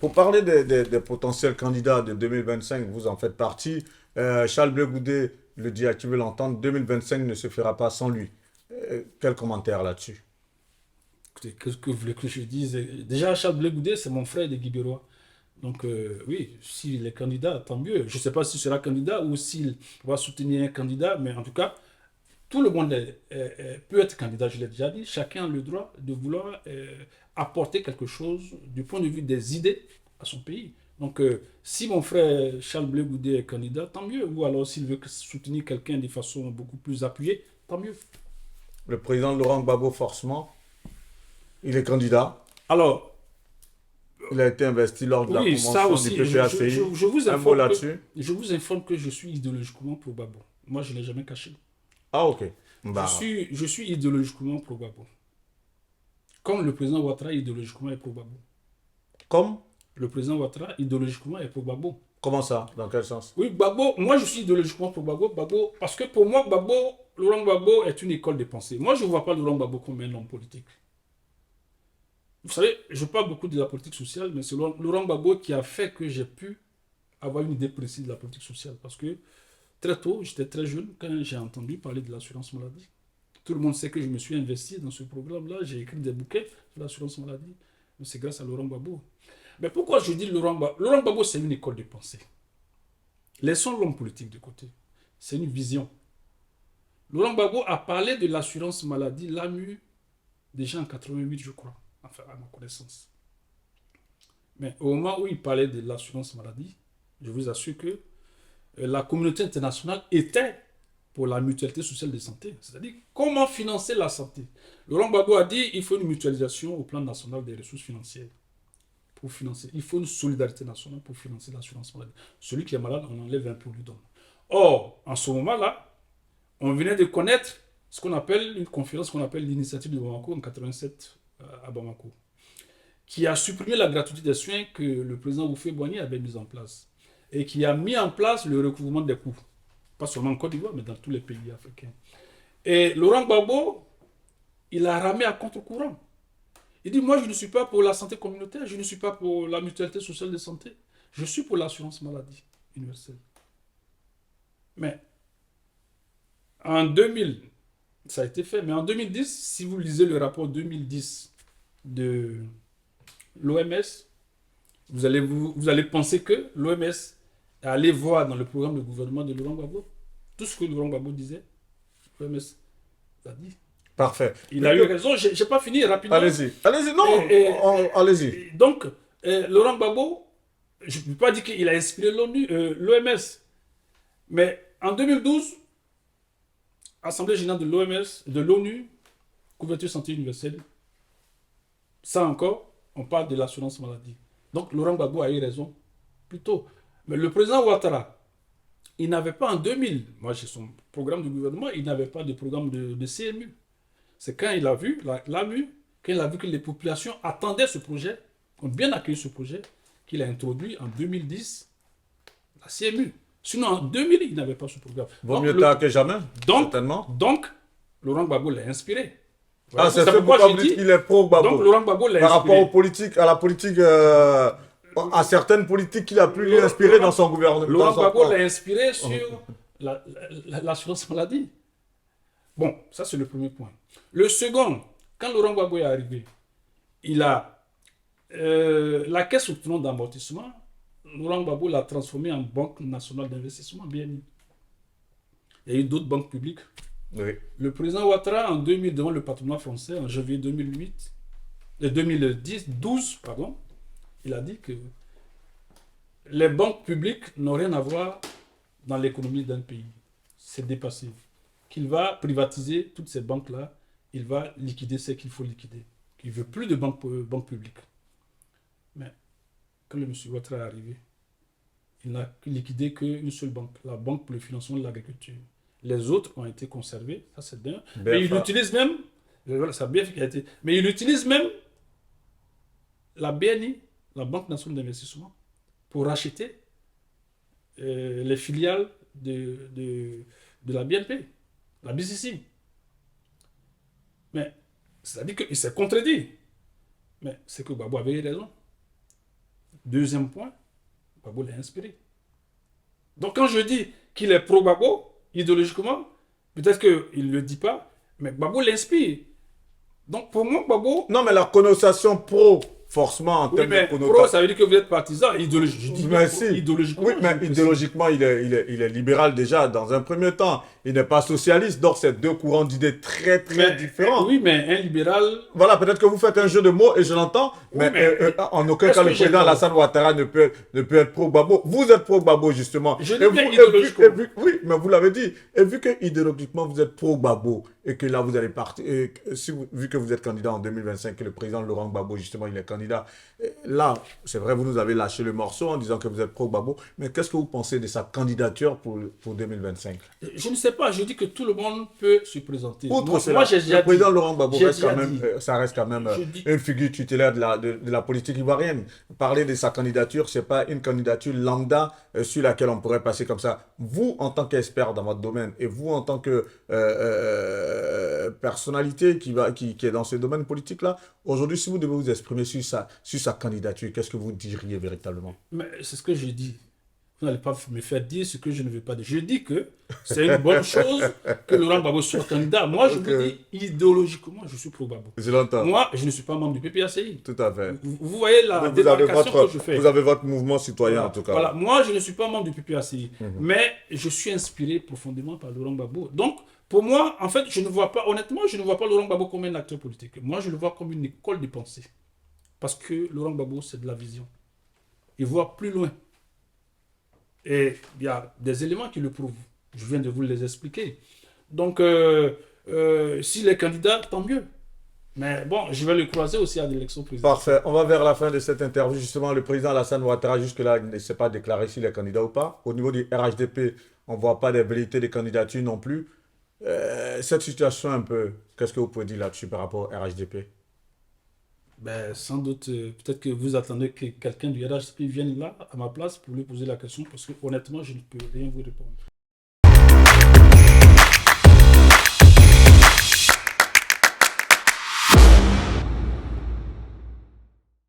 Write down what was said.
pour parler des potentiels candidats de 2025, vous en faites partie. Charles Blé Goudé le dit, tu veux l'entendre, 2025 ne se fera pas sans lui. Quel commentaire là-dessus? Écoutez, qu'est-ce que vous voulez que je dise? Déjà, Charles Blé Goudé, c'est mon frère de Guibérois. Donc, oui, s'il est candidat, tant mieux. Je ne sais pas s'il sera candidat ou s'il va soutenir un candidat, mais en tout cas, tout le monde peut être candidat, je l'ai déjà dit. Chacun a le droit de vouloir apporter quelque chose du point de vue des idées à son pays. Donc, si mon frère Charles Blé Goudé est candidat, tant mieux. Ou alors, s'il veut soutenir quelqu'un de façon beaucoup plus appuyée, tant mieux. Le président Laurent Gbagbo, forcément, il est candidat. Alors, Il a été investi lors de la oui, ça convention du aussi, PPACI. je vous Un mot informe là-dessus. que je suis idéologiquement pro Gbagbo. Moi, je ne l'ai jamais caché. Ah, ok. Bah, Je suis idéologiquement pro Gbagbo. Comme le président Ouattara, idéologiquement, est pro Gbagbo. comme? Le président Ouattara, idéologiquement, est pro Gbagbo. Comment ça? Dans quel sens? Oui, Gbagbo, moi, je suis idéologiquement pro Gbagbo. Gbagbo, parce que pour moi, Gbagbo, Laurent Gbagbo est une école de pensée. Moi, je ne vois pas Laurent Gbagbo comme un homme politique. Vous savez, je parle beaucoup de la politique sociale, mais c'est Laurent Gbagbo qui a fait que j'ai pu avoir une idée précise de la politique sociale. Parce que très tôt, j'étais très jeune quand j'ai entendu parler de l'assurance maladie. Tout le monde sait que je me suis investi dans ce programme-là. J'ai écrit des bouquets sur l'assurance maladie. Mais c'est grâce à Laurent Gbagbo. Mais pourquoi je dis Laurent Gbagbo? Laurent Gbagbo, c'est une école de pensée. Laissons l'homme politique de côté. C'est une vision. Laurent Gbagbo a parlé de l'assurance maladie, l'AMU, déjà en 88, je crois. Enfin, à ma connaissance. Mais au moment où il parlait de l'assurance maladie, je vous assure que la communauté internationale était pour la mutualité sociale de santé. C'est-à-dire comment financer la santé. Laurent Gbagbo a dit qu'il faut une mutualisation au plan national des ressources financières pour financer. Il faut une solidarité nationale pour financer l'assurance maladie. Celui qui est malade, on enlève un peu, on lui donne. Or, en ce moment-là, on venait de connaître ce qu'on appelle une conférence qu'on appelle l'initiative de Bamako en 87 à Bamako, qui a supprimé la gratuité des soins que le président Houphouët-Boigny avait mis en place et qui a mis en place le recouvrement des coûts, pas seulement en Côte d'Ivoire, mais dans tous les pays africains. Et Laurent Gbagbo, il a ramé à contre-courant. Il dit, moi, je ne suis pas pour la santé communautaire, je ne suis pas pour la mutualité sociale de santé, je suis pour l'assurance maladie universelle. Mais en 2000, ça a été fait, mais en 2010, si vous lisez le rapport 2010 de l'OMS, vous allez penser que l'OMS est allé voir dans le programme de gouvernement de Laurent Gbagbo tout ce que Laurent Gbagbo disait. L'OMS l'a dit. parfait. Il a eu raison, je n'ai pas fini rapidement. Allez-y. Allez-y, non, allez-y. Donc, Laurent Gbagbo, je ne peux pas dire qu'il a inspiré l'OMS, mais en 2012, Assemblée générale de l'OMS, de l'ONU, couverture santé universelle, ça encore, on parle de l'assurance maladie. Donc, Laurent Gbagbo a eu raison plus tôt. Mais le président Ouattara, il n'avait pas en 2000, moi j'ai son programme de gouvernement, il n'avait pas de programme de CMU. C'est quand il a vu l'AMU, quand il a vu que les populations attendaient ce projet, ont bien accueilli ce projet, qu'il a introduit en 2010 la CMU. Sinon, en 2000, il n'avait pas ce programme. Vaut mieux tard que jamais, donc, certainement. donc, Laurent Gbagbo l'a inspiré. Ah, Voilà, c'est fait pourquoi vous dites qu'il est pro-Gbagbo. Donc, Laurent Gbagbo l'a par inspiré. rapport aux politiques, à la politique, à certaines politiques qu'il a pu lui inspirer dans son gouvernement. Laurent Gbagbo l'a inspiré sur l'assurance maladie. Bon, ça c'est le premier point. Le second, quand Laurent Gbagbo est arrivé, il a la caisse autonome d'amortissement, Laurent Gbagbo l'a transformée en Banque nationale d'investissement, BNI. Il y a eu d'autres banques publiques. Oui. Le président Ouattara, en 2000, devant le patronat français, en janvier 2012, pardon, il a dit que les banques publiques n'ont rien à voir dans l'économie d'un pays. C'est dépassé. Qu'il va privatiser toutes ces banques-là, il va liquider ce qu'il faut liquider. Qu'il ne veut plus de banques publiques. Mais quand le monsieur Ouattara est arrivé, il n'a liquidé qu'une seule banque, la Banque pour le financement de l'agriculture. Les autres ont été conservés, ça c'est bien. Mais il utilise même, ça a bien fait qu'il a été, mais il utilise même la BNI, la Banque nationale d'investissement, pour racheter les filiales de la BNP, la BCC. Mais c'est-à-dire qu'il s'est contredit. Mais c'est que Gbagbo avait raison. Deuxième point, Gbagbo l'a inspiré. Donc quand je dis qu'il est pro-Gbagbo, idéologiquement, peut-être qu'il ne le dit pas, mais Gbagbo l'inspire. Donc pour moi, Gbagbo, Non, mais la connotation pro, forcément, en oui, termes de mais pro, connotation. ça veut dire que vous êtes partisan. Je dis Mais pro, si. idéologiquement. Oui, mais je précise. idéologiquement, il est libéral déjà dans un premier temps. Il n'est pas socialiste, donc c'est deux courants d'idées très, très différents. Oui, mais un libéral. Voilà, peut-être que vous faites un jeu de mots et je l'entends, Oui, mais en aucun est-ce cas que le j'ai président tort? Alassane Ouattara ne peut être pro-Gbagbo. Vous êtes pro-Gbagbo, justement. Je dis Et bien vous- idéologiquement. oui, mais vous l'avez dit. Et vu que idéologiquement vous êtes pro-Gbagbo et que là vous allez partir, et que vu que vous êtes candidat en 2025, que le président Laurent Gbagbo, justement, il est candidat, là, c'est vrai, vous nous avez lâché le morceau en disant que vous êtes pro-Gbagbo, mais qu'est-ce que vous pensez de sa candidature pour 2025? Je ne sais pas, je dis que tout le monde peut se présenter. Outre cela, Moi j'ai déjà le président dit. Laurent Gbagbo J'ai reste quand déjà même, dit. ça reste quand même Je dis. une figure tutélaire de la politique ivoirienne. Parler de sa candidature, c'est pas une candidature lambda sur laquelle on pourrait passer comme ça. Vous, en tant qu'expert dans votre domaine, et vous, en tant que personnalité qui est dans ce domaine politique-là, aujourd'hui, si vous devez vous exprimer sur sa candidature, qu'est-ce que vous diriez véritablement? Mais c'est ce que je dis. Vous n'allez pas me faire dire ce que je ne veux pas dire. Je dis que c'est une bonne chose que Laurent Gbagbo soit candidat. Moi, je Ok. vous dis, idéologiquement, je suis pro-Gbagbo. Je l'entends. Moi, je ne suis pas membre du PPACI. Tout à fait. Vous voyez la Donc, vous avez démarcation que je fais. vous avez votre mouvement citoyen, Voilà. en tout cas. Voilà. Moi, je ne suis pas membre du PPACI. Mais je suis inspiré profondément par Laurent Gbagbo. Donc, pour moi, en fait, je ne vois pas, honnêtement, je ne vois pas Laurent Gbagbo comme un acteur politique. Moi, je le vois comme une école de pensée. Parce que Laurent Gbagbo, c'est de la vision. Il voit plus loin. Et il y a des éléments qui le prouvent. Je viens de vous les expliquer. Donc, s'il est candidat, tant mieux. Mais bon, je vais le croiser aussi à l'élection présidentielle. Parfait. On va vers la fin de cette interview. Justement, le président Alassane Ouattara, jusque-là, il ne s'est pas déclaré s'il est candidat ou pas. Au niveau du RHDP, on ne voit pas des velléités de candidature non plus. Cette situation un peu, qu'est-ce que vous pouvez dire là-dessus par rapport au RHDP? Ben, sans doute, peut-être que vous attendez que quelqu'un du RHDP vienne là, à ma place, pour lui poser la question, parce que honnêtement, je ne peux rien vous répondre.